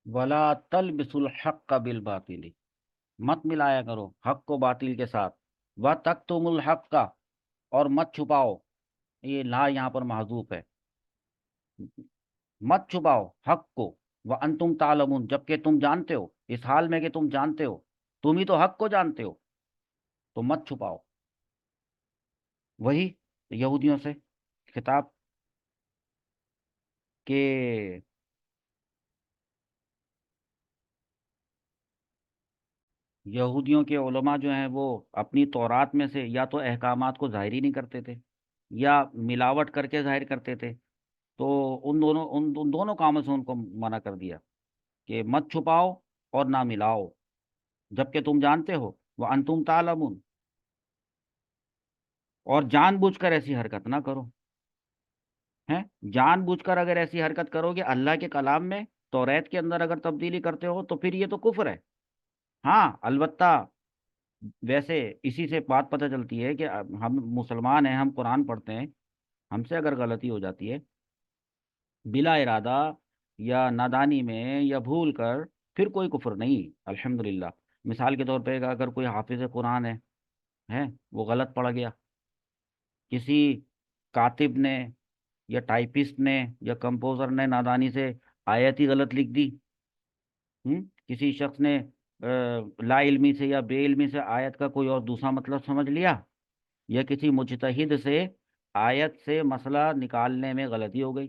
ولا تلبسوا الحق بالباطل، مت ملایا کرو حق کو باطل کے ساتھ، و تکتموا الحق کا، اور مت چھپاؤ، یہ لا یہاں پر محذوف ہے، مت چھپاؤ حق کو، وانتم تعلمون، جبکہ تم جانتے ہو، اس حال میں کہ تم جانتے ہو، تم ہی تو حق کو جانتے ہو، تو مت چھپاؤ۔ وہی یہودیوں سے خطاب کہ یہودیوں کے علماء جو ہیں وہ اپنی تورات میں سے یا تو احکامات کو ظاہر ہی نہیں کرتے تھے، یا ملاوٹ کر کے ظاہر کرتے تھے، تو ان دونوں کاموں سے ان کو منع کر دیا کہ مت چھپاؤ اور نہ ملاؤ، جبکہ تم جانتے ہو، وہ انتم تعلمون، اور جان بوجھ کر ایسی حرکت نہ کرو، ہیں، جان بوجھ کر اگر ایسی حرکت کرو کہ اللہ کے کلام میں، توریت کے اندر اگر تبدیلی کرتے ہو تو پھر یہ تو کفر ہے۔ ہاں البتہ ویسے اسی سے بات پتہ چلتی ہے کہ ہم مسلمان ہیں، ہم قرآن پڑھتے ہیں، ہم سے اگر غلطی ہو جاتی ہے بلا ارادہ یا نادانی میں یا بھول کر، پھر کوئی کفر نہیں الحمدللہ۔ مثال کے طور پہ اگر کوئی حافظ قرآن ہے وہ غلط پڑھ گیا، کسی کاتب نے یا ٹائپسٹ نے یا کمپوزر نے نادانی سے آیت ہی غلط لکھ دی، کسی شخص نے لا علمی سے یا بے علمی سے آیت کا کوئی اور دوسرا مطلب سمجھ لیا، یا کسی مجتہد سے آیت سے مسئلہ نکالنے میں غلطی ہو گئی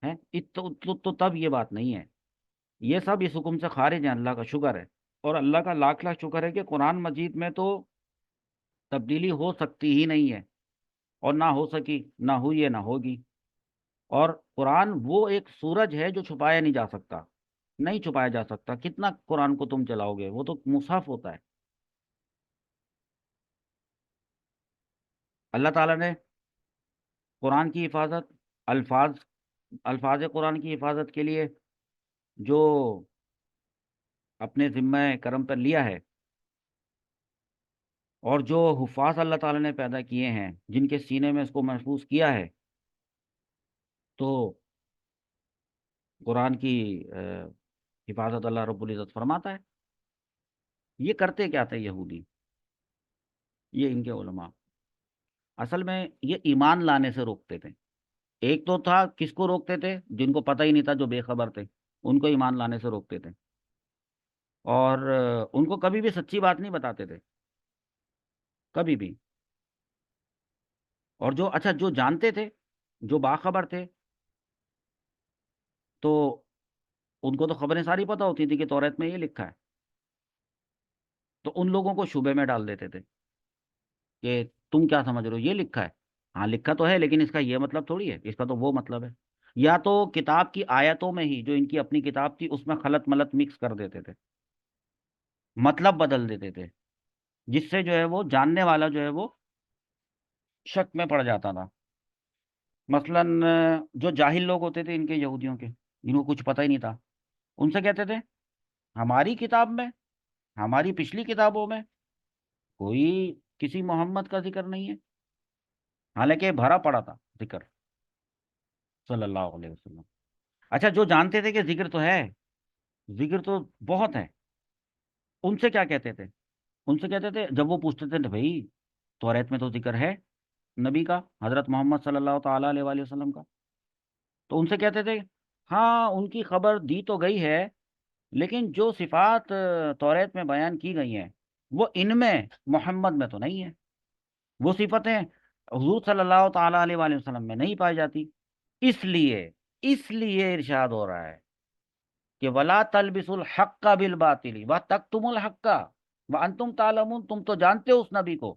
ہے، تو تب یہ بات نہیں ہے، یہ سب اس حکم سے خارج ہیں، اللہ کا شکر ہے، اور اللہ کا لاکھ لاکھ شکر ہے کہ قرآن مجید میں تو تبدیلی ہو سکتی ہی نہیں ہے، اور نہ ہو سکی، نہ ہوئی ہے، نہ ہوگی۔ اور قرآن وہ ایک سورج ہے جو چھپایا نہیں جا سکتا، نہیں چھپایا جا سکتا، کتنا قرآن کو تم چلاؤ گے، وہ تو مصحف ہوتا ہے۔ اللہ تعالیٰ نے قرآن کی حفاظت، الفاظ الفاظ قرآن کی حفاظت کے لیے جو اپنے ذمہ کرم پر لیا ہے، اور جو حفاظ اللہ تعالیٰ نے پیدا کیے ہیں، جن کے سینے میں اس کو محفوظ کیا ہے، تو قرآن کی حفاظت اللہ رب العزت فرماتا ہے۔ یہ کرتے کیا تھے یہودی، یہ ان کے علماء اصل میں یہ ایمان لانے سے روکتے تھے۔ ایک تو تھا کس کو روکتے تھے، جن کو پتہ ہی نہیں تھا، جو بے خبر تھے، ان کو ایمان لانے سے روکتے تھے، اور ان کو کبھی بھی سچی بات نہیں بتاتے تھے، کبھی بھی۔ اور جو اچھا جو جانتے تھے، جو باخبر تھے، تو ان کو تو خبریں ساری پتہ ہوتی تھی کہ توریت میں یہ لکھا ہے، تو ان لوگوں کو شبے میں ڈال دیتے تھے کہ تم کیا سمجھ رہے ہو، یہ لکھا ہے، ہاں لکھا تو ہے لیکن اس کا یہ مطلب تھوڑی ہے، اس کا تو وہ مطلب ہے، یا تو کتاب کی آیتوں میں ہی جو ان کی اپنی کتاب تھی اس میں خلط ملط مکس کر دیتے تھے، مطلب بدل دیتے تھے، جس سے جو ہے وہ جاننے والا جو ہے وہ شک میں پڑ جاتا تھا۔ مثلا جو جاہل لوگ ہوتے تھے ان کے یہودیوں کے، جن کو کچھ پتہ ہی نہیں تھا، ان سے کہتے تھے ہماری کتاب میں، ہماری پچھلی کتابوں میں کوئی کسی محمد کا ذکر نہیں ہے، حالانکہ بھرا پڑا تھا ذکر صلی اللہ علیہ وسلم۔ اچھا جو جانتے تھے کہ ذکر تو ہے، ذکر تو بہت ہے، ان سے کیا کہتے تھے، ان سے کہتے تھے جب وہ پوچھتے تھے بھائی توریت میں تو ذکر ہے نبی کا، حضرت محمد صلی اللہ تعالیٰ علیہ وآلہ وسلم کا، تو ان سے کہتے تھے ہاں ان کی خبر دی تو گئی ہے، لیکن جو صفات توریت میں بیان کی گئی ہیں وہ ان میں، محمد میں تو نہیں ہے، وہ صفتیں حضور صلی اللہ تعالیٰ علیہ وآلہ وسلم میں نہیں پائی جاتی، اس لیے ارشاد ہو رہا ہے کہ ولا تلبسوا الحق بالباطل وتکتموا الحق وانتم تعلمون، تم تو جانتے ہو اس نبی کو۔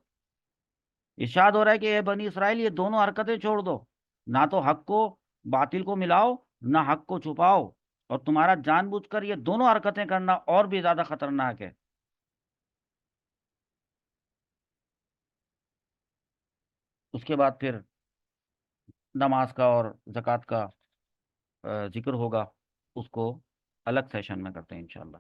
ارشاد ہو رہا ہے کہ اے بنی اسرائیل یہ دونوں حرکتیں چھوڑ دو، نہ تو حق کو باطل کو ملاؤ، نہ حق کو چھپاؤ، اور تمہارا جان بوجھ کر یہ دونوں حرکتیں کرنا اور بھی زیادہ خطرناک ہے۔ اس کے بعد پھر نماز کا اور زکوٰۃ کا ذکر ہوگا، اس کو الگ سیشن میں کرتے ہیں انشاءاللہ۔